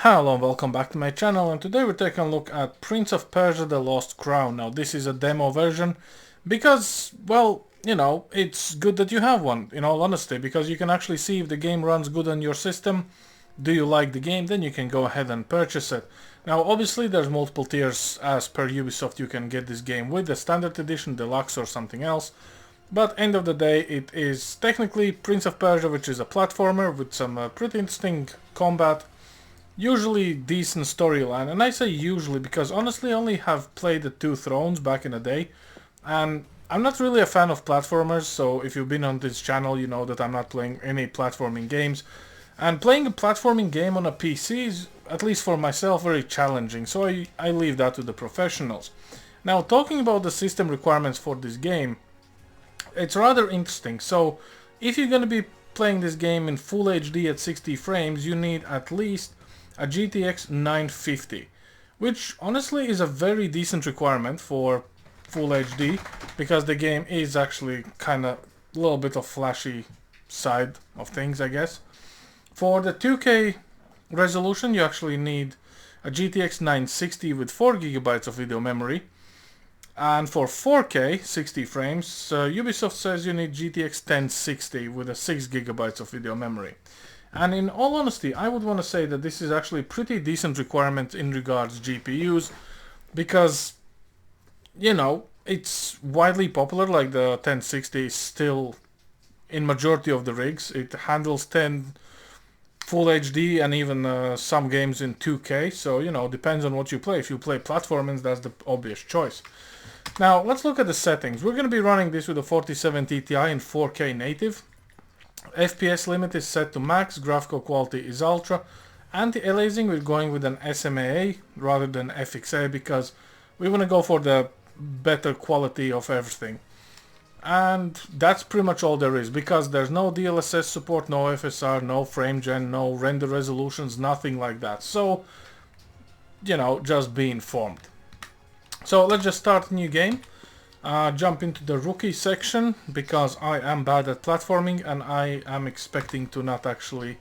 Hello and welcome back to my channel, and today we're taking a look at Prince of Persia: The Lost Crown. Now this is a demo version because, well, it's good that you have one, in all honesty, because you can actually see if the game runs good on your system. Do you like the game? Then you can go ahead and purchase it. Now obviously there's multiple tiers as per Ubisoft. You can get this game with the standard edition, deluxe or something else. But end of the day, it is technically Prince of Persia, which is a platformer with some pretty interesting combat. Usually decent storyline, and I say usually because honestly I only have played the Two Thrones back in the day, and I'm not really a fan of platformers, so if you've been on this channel you know that I'm not playing any platforming games. And playing a platforming game on a PC is, at least for myself, very challenging, so I leave that to the professionals. Now, talking about the system requirements for this game, it's rather interesting. So if you're going to be playing this game in full HD at 60 frames, you need at least a GTX 950, which honestly is a very decent requirement for full HD, because the game is actually kind of a little bit of flashy side of things, I guess. For the 2K resolution, you actually need a GTX 960 with 4 GB of video memory. And for 4K 60 frames, Ubisoft says you need GTX 1060 with a 6 GB of video memory. And in all honesty, I would want to say that this is actually pretty decent requirement in regards GPUs, because, it's widely popular. Like the 1060 is still in majority of the rigs. It handles 10 full HD and even some games in 2K, so depends on what you play. If you play platformers, that's the obvious choice. Now let's look at the settings. We're going to be running this with a 4070 Ti in 4K native. FPS limit is set to max, graphical quality is ultra. Anti-aliasing, we're going with an SMAA rather than FXA because we want to go for the better quality of everything. And that's pretty much all there is, because there's no DLSS support, no FSR, no frame gen, no render resolutions, nothing like that. So, just be informed. So let's just start a new game. Jump into the rookie section, because I am bad at platforming and I am expecting to not actually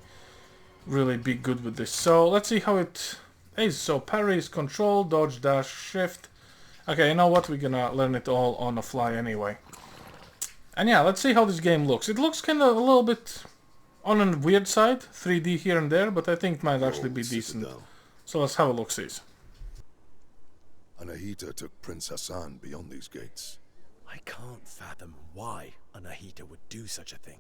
really be good with this. So let's see how it is. So parry is control, dodge, dash, shift. Okay, you know what? We're gonna learn it all on the fly anyway. And yeah, let's see how this game looks. It looks kind of a little bit on a weird side, 3D here and there, but I think it might actually be decent. So let's have a look-see. Anahita took Prince Hassan beyond these gates. I can't fathom why Anahita would do such a thing.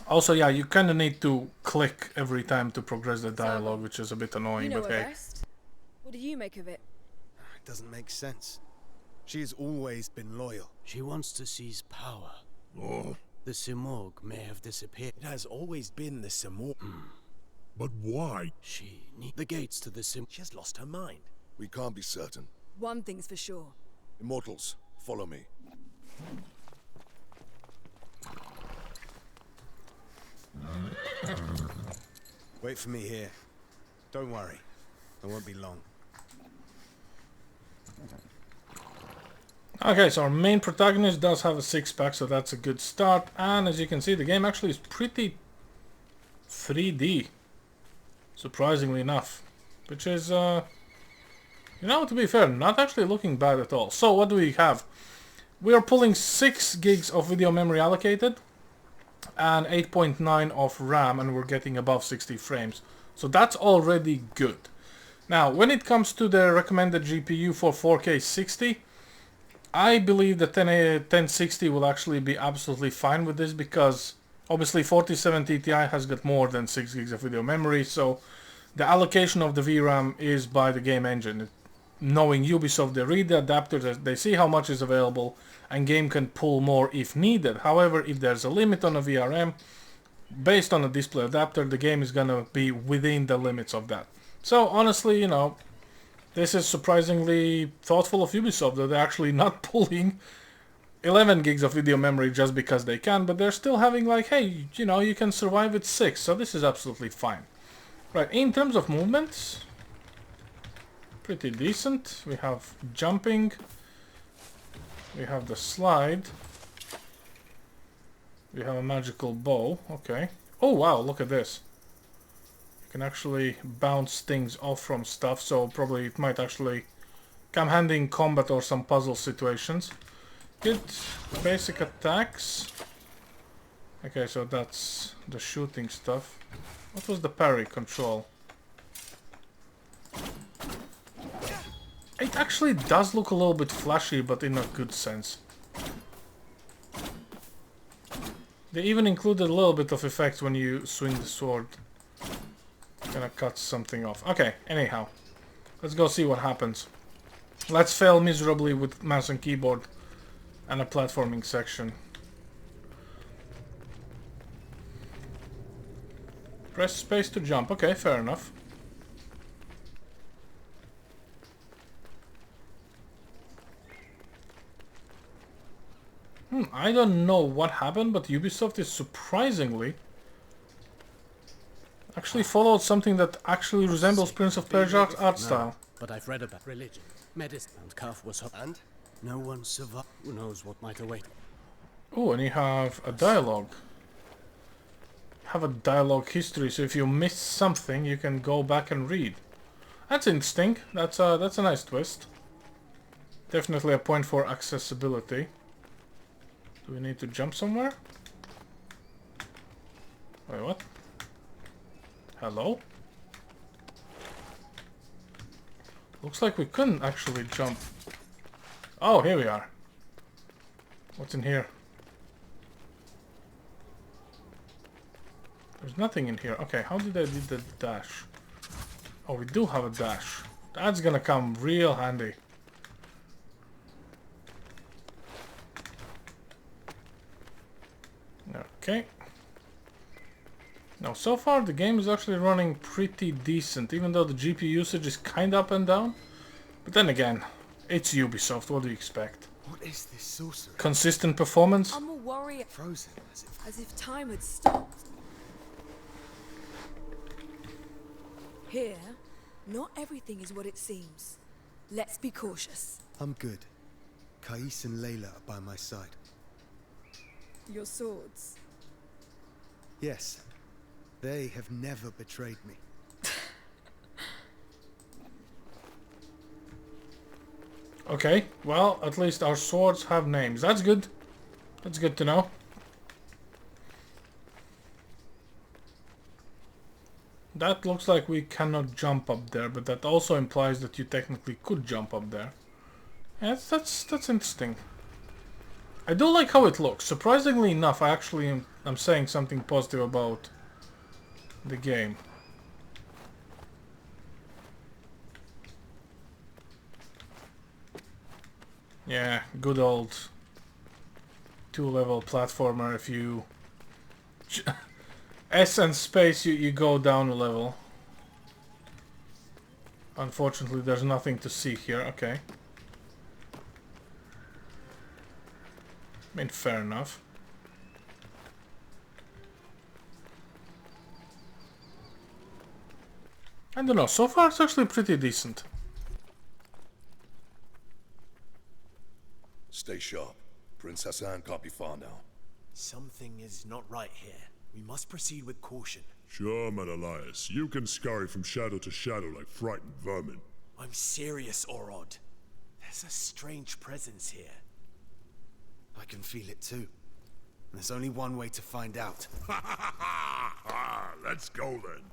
Also, yeah, you kind of need to click every time to progress the dialogue, which is a bit annoying, You know but her hey. best. What do you make of it? It doesn't make sense. She has always been loyal. She wants to seize power. Oh, The Simorg may have disappeared. It has always been the Simorg. but why? She needs the gates to the Sim. She has lost her mind. We can't be certain. One thing's for sure. Immortals, follow me. Wait for me here. Don't worry. I won't be long. Okay, so our main protagonist does have a six-pack, so that's a good start. And as you can see, the game actually is pretty 3D, surprisingly enough. Which is, to be fair, not actually looking bad at all. So what do we have? We are pulling 6 gigs of video memory allocated and 8.9 of RAM, and we're getting above 60 frames. So that's already good. Now, when it comes to the recommended GPU for 4K 60, I believe the 1060 will actually be absolutely fine with this, because obviously 4070 Ti has got more than 6 gigs of video memory, so the allocation of the VRAM is by the game engine. Knowing Ubisoft, they read the adapters, they see how much is available, and game can pull more if needed. However, if there's a limit on a VRM, based on a display adapter, the game is gonna be within the limits of that. So honestly, this is surprisingly thoughtful of Ubisoft, that they're actually not pulling 11 gigs of video memory just because they can, but they're still having like, hey, you can survive with 6, so this is absolutely fine. Right, in terms of movements, pretty decent. We have jumping, we have the slide, we have a magical bow. Okay. Oh wow, look at this. can actually bounce things off from stuff, so probably it might actually come handy in combat or some puzzle situations. Good basic attacks. Okay, so that's the shooting stuff. What was the parry control? It actually does look a little bit flashy, but in a good sense. They even included a little bit of effect when you swing the sword. Gonna cut something off. Okay, anyhow. Let's go see what happens. Let's fail miserably with mouse and keyboard and a platforming section. Press space to jump. Okay, fair enough. I don't know what happened, but Ubisoft is surprisingly actually followed something that actually resembles Prince of Persia art style. But I've read about religion, medicine, and Kaf was And? no one survived. Who knows what might await? Oh, and you have a dialogue. Have a dialogue history, so if you miss something, you can go back and read. That's interesting. That's a nice twist. Definitely a point for accessibility. Do we need to jump somewhere? Wait, what? Hello? Looks like we couldn't actually jump. Oh, here we are. What's in here? There's nothing in here. Okay, how did I do the dash? Oh, we do have a dash. That's gonna come real handy. Okay. Now, so far the game is actually running pretty decent, even though the GPU usage is kind of up and down. But then again, it's Ubisoft, what do you expect? What is this sorcery? Consistent performance? I'm a warrior. Frozen, As if time had stopped. Here, not everything is what it seems. Let's be cautious. I'm good. Kais and Layla are by my side. Your swords. Yes. They have never betrayed me. Okay, well, at least our swords have names. That's good. That's good to know. That looks like we cannot jump up there, but that also implies that you technically could jump up there. Yeah, that's interesting. I do like how it looks. Surprisingly enough, I actually am saying something positive about the game. Yeah, good old two-level platformer. If you S and space, you go down a level. Unfortunately, there's nothing to see here. Okay. I mean, fair enough. I don't know, so far it's actually pretty decent. Stay sharp. Prince Hassan can't be far now. Something is not right here. We must proceed with caution. Sure, Menelaus. You can scurry from shadow to shadow like frightened vermin. I'm serious, Orod. There's a strange presence here. I can feel it too. And there's only one way to find out. Let's go then.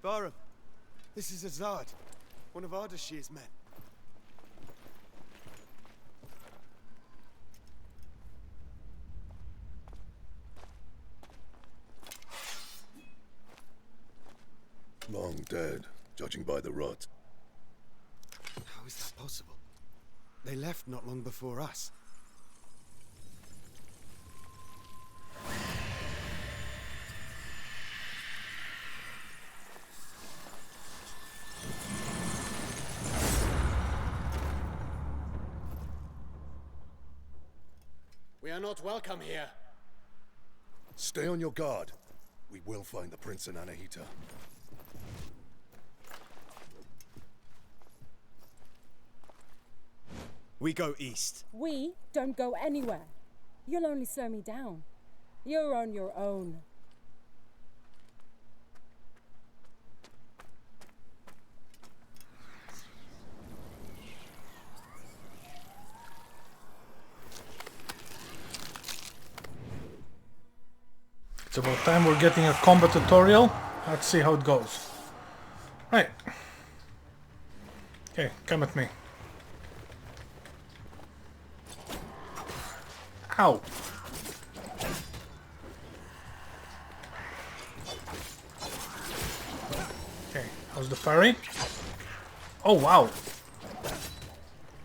Barum, this is Azad, one of Ardashir's men. Long dead, judging by the rot. How is that possible? They left not long before us. They're not welcome here. Stay on your guard. We will find the prince and Anahita. We go east. We don't go anywhere. You'll only slow me down. You're on your own. It's about time we're getting a combat tutorial. Let's see how it goes. Right. Okay, come at me. Ow. Okay, how's the parry? Oh wow.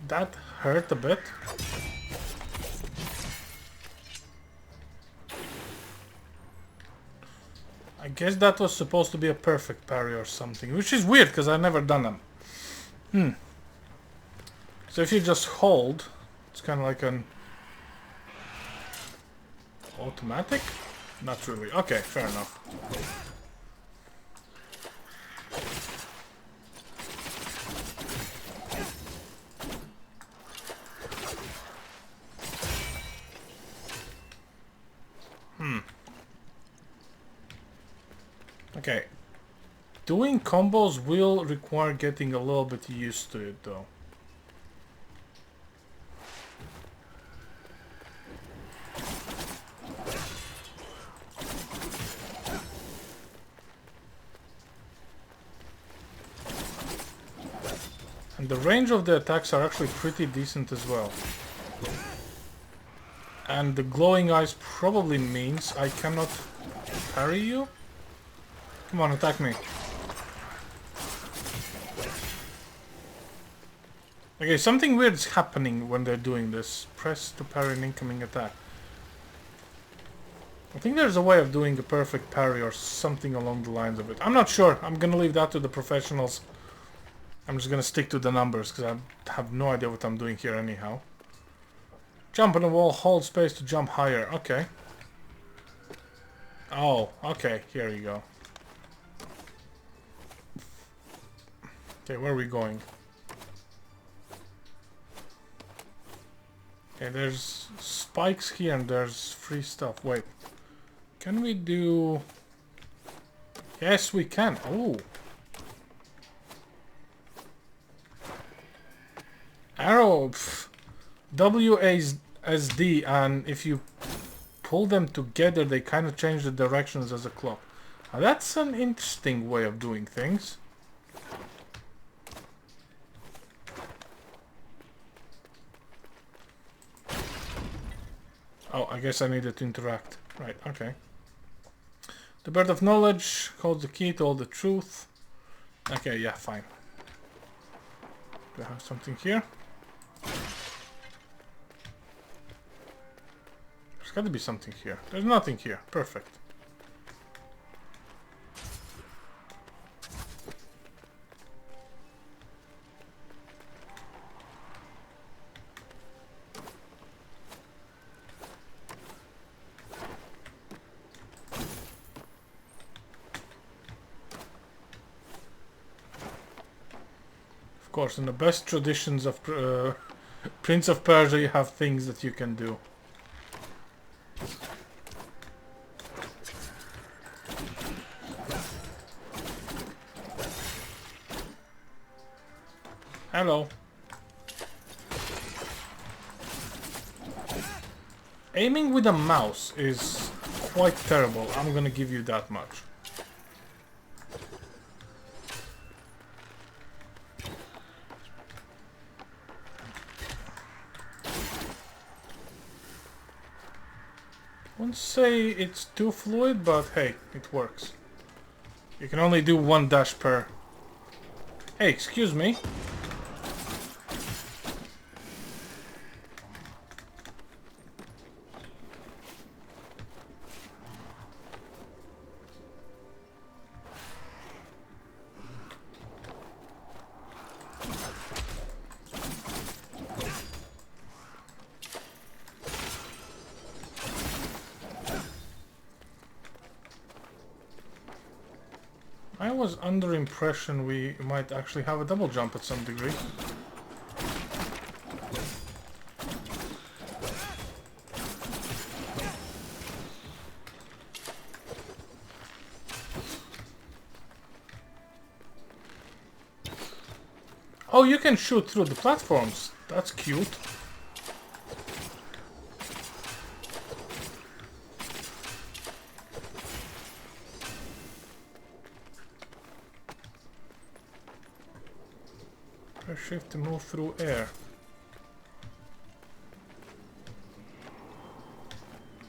That hurt a bit. I guess that was supposed to be a perfect parry or something, which is weird because I've never done them. So if you just hold, it's kind of like an automatic? Not really. Okay, fair enough. Okay. Doing combos will require getting a little bit used to it though. And the range of the attacks are actually pretty decent as well. And the glowing eyes probably means I cannot parry you? Come on, attack me. Okay, something weird is happening when they're doing this. Press to parry an incoming attack. I think there's a way of doing a perfect parry or something along the lines of it. I'm not sure. I'm gonna leave that to the professionals. I'm just gonna stick to the numbers because I have no idea what I'm doing here anyhow. Jump on the wall, hold space to jump higher. Okay. Oh, okay. Here you go. Okay, where are we going? Okay, there's spikes here and there's free stuff. Wait. Can we do... Yes, we can. Oh. Arrow. Pff. WASD, and if you pull them together, they kind of change the directions as a clock. Now, that's an interesting way of doing things. Oh, I guess I needed to interact. Right, okay. The bird of knowledge holds the key to all the truth. Okay, yeah, fine. Do I have something here? There's got to be something here. There's nothing here. Perfect. Of course, in the best traditions of Prince of Persia, you have things that you can do. Hello. Aiming with a mouse is quite terrible, I'm gonna give you that much. I wouldn't say it's too fluid, but hey, it works. You can only do one dash per... Hey, excuse me. I was under impression we might actually have a double jump at some degree. Oh, you can shoot through the platforms. That's cute. Press shift to move through air.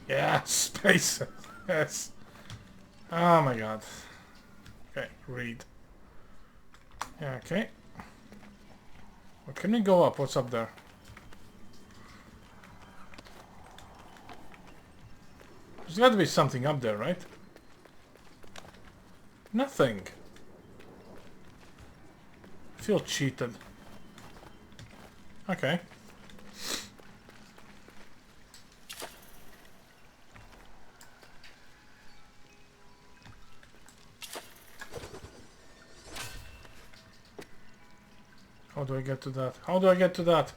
Yeah, space. Yes. Oh my god. Okay, read. Yeah, okay. Well, can we go up? What's up there? There's got to be something up there, right? Nothing. I feel cheated. Okay. How do I get to that? How do I get to that?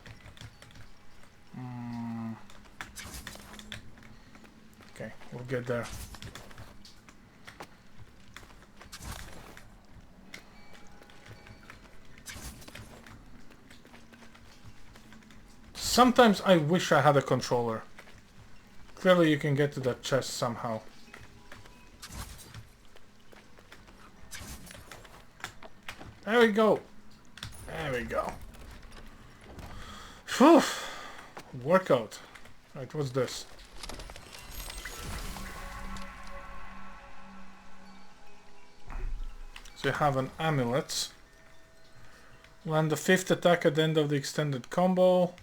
Okay, we'll get there. Sometimes I wish I had a controller. Clearly you can get to that chest somehow. There we go. There we go. Phew. Workout. Right, what's this? So you have an amulet. Land the 5th attack at the end of the extended combo.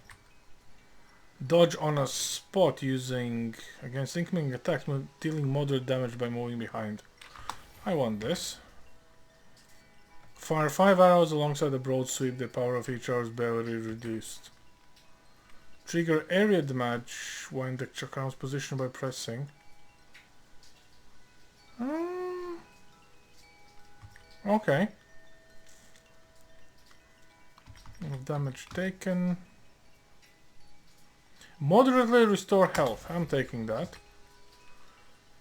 Dodge on a spot using against incoming attacks, dealing moderate damage by moving behind. I want this. Fire 5 arrows alongside the broad sweep. The power of each arrow is barely reduced. Trigger area damage when the chakra is positioned by pressing. Okay. Damage taken. Moderately restore health. I'm taking that.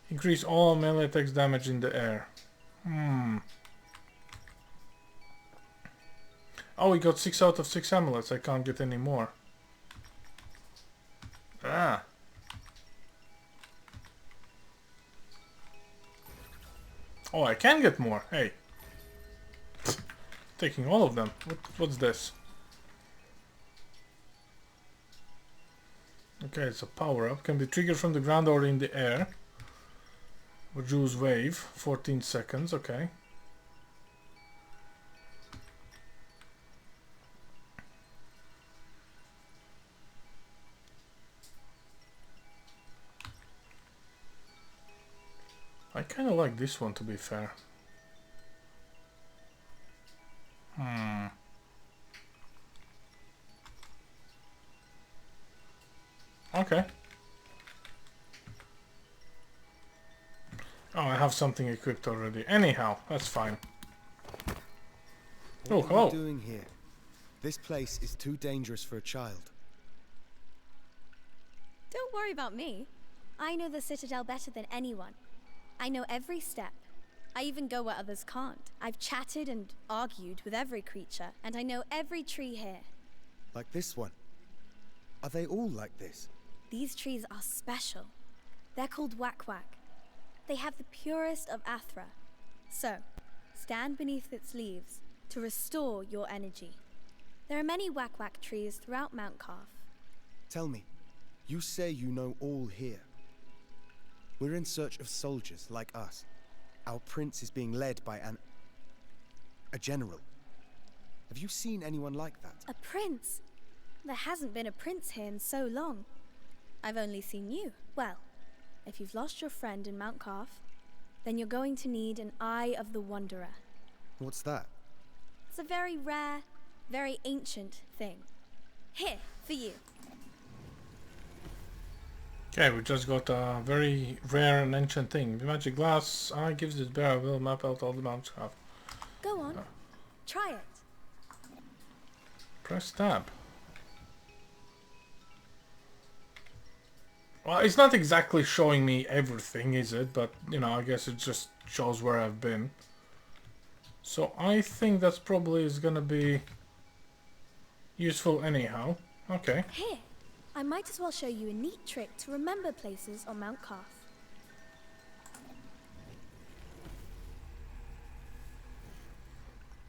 Increase all melee attacks damage in the air. Oh, we got 6 out of 6 amulets. I can't get any more. Ah. Oh, I can get more. Hey. Taking all of them. What's this? Okay, it's a power-up. Can be triggered from the ground or in the air. Reduce wave. 14 seconds. Okay. I kind of like this one, to be fair. Okay. Oh, I have something equipped already. Anyhow, that's fine. Oh, What are hello. you doing here? This place is too dangerous for a child. Don't worry about me. I know the Citadel better than anyone. I know every step. I even go where others can't. I've chatted and argued with every creature, and I know every tree here. Like this one. Are they all like this? These trees are special. They're called Wak-Wak. They have the purest of Athra. So, stand beneath its leaves to restore your energy. There are many Wak-Wak trees throughout Mount Calf. Tell me, you say you know all here. We're in search of soldiers like us. Our prince is being led by a general. Have you seen anyone like that? A prince? There hasn't been a prince here in so long. I've only seen you. Well, if you've lost your friend in Mount Calf, then you're going to need an Eye of the Wanderer. What's that? It's a very rare, very ancient thing. Here, for you. Okay, we just got a very rare and ancient thing. The magic glass eye gives this bear a will map out all the mounts have. Go on. Try it. Press tab. Well, it's not exactly showing me everything, is it? But, you know, I guess it just shows where I've been. So I think that's probably is gonna be useful anyhow. Okay. Here, I might as well show you a neat trick to remember places on Mount Carth.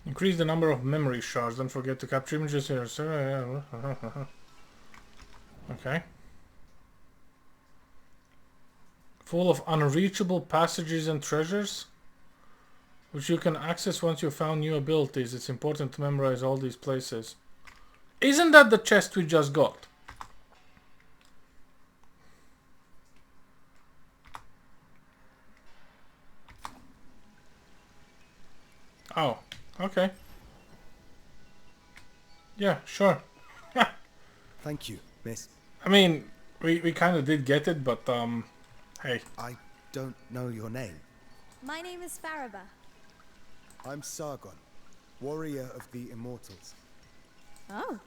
Increase the number of memory shards. Don't forget to capture images here. Okay. Full of unreachable passages and treasures, which you can access once you've found new abilities. It's important to memorize all these places. Isn't that the chest we just got? Oh, okay. Yeah, sure. Thank you, miss. I mean, we kind of did get it, but hey. I don't know your name. My name is Faraba. I'm Sargon, warrior of the Immortals. Oh,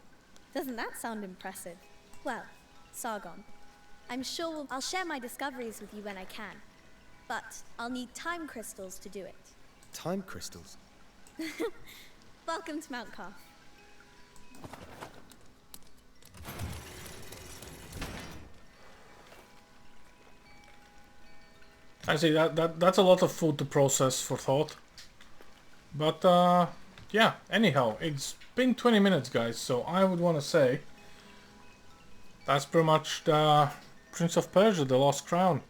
doesn't that sound impressive? Well, Sargon, I'm sure I'll share my discoveries with you when I can. But I'll need time crystals to do it. Time crystals? Welcome to Mount Carth. I see that's a lot of food to process for thought. But yeah, anyhow, it's been 20 minutes, guys, so I would want to say that's pretty much the Prince of Persia, the Lost Crown.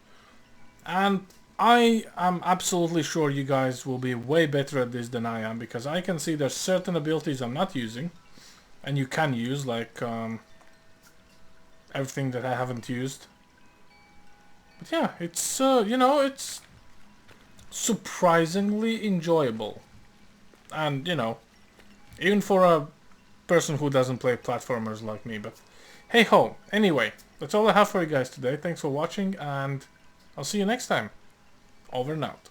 And I am absolutely sure you guys will be way better at this than I am, because I can see there's certain abilities I'm not using, and you can use, like everything that I haven't used. But yeah, it's, you know, it's surprisingly enjoyable. And, you know, even for a person who doesn't play platformers like me, but hey ho. Anyway, that's all I have for you guys today. Thanks for watching, and I'll see you next time. Over and out.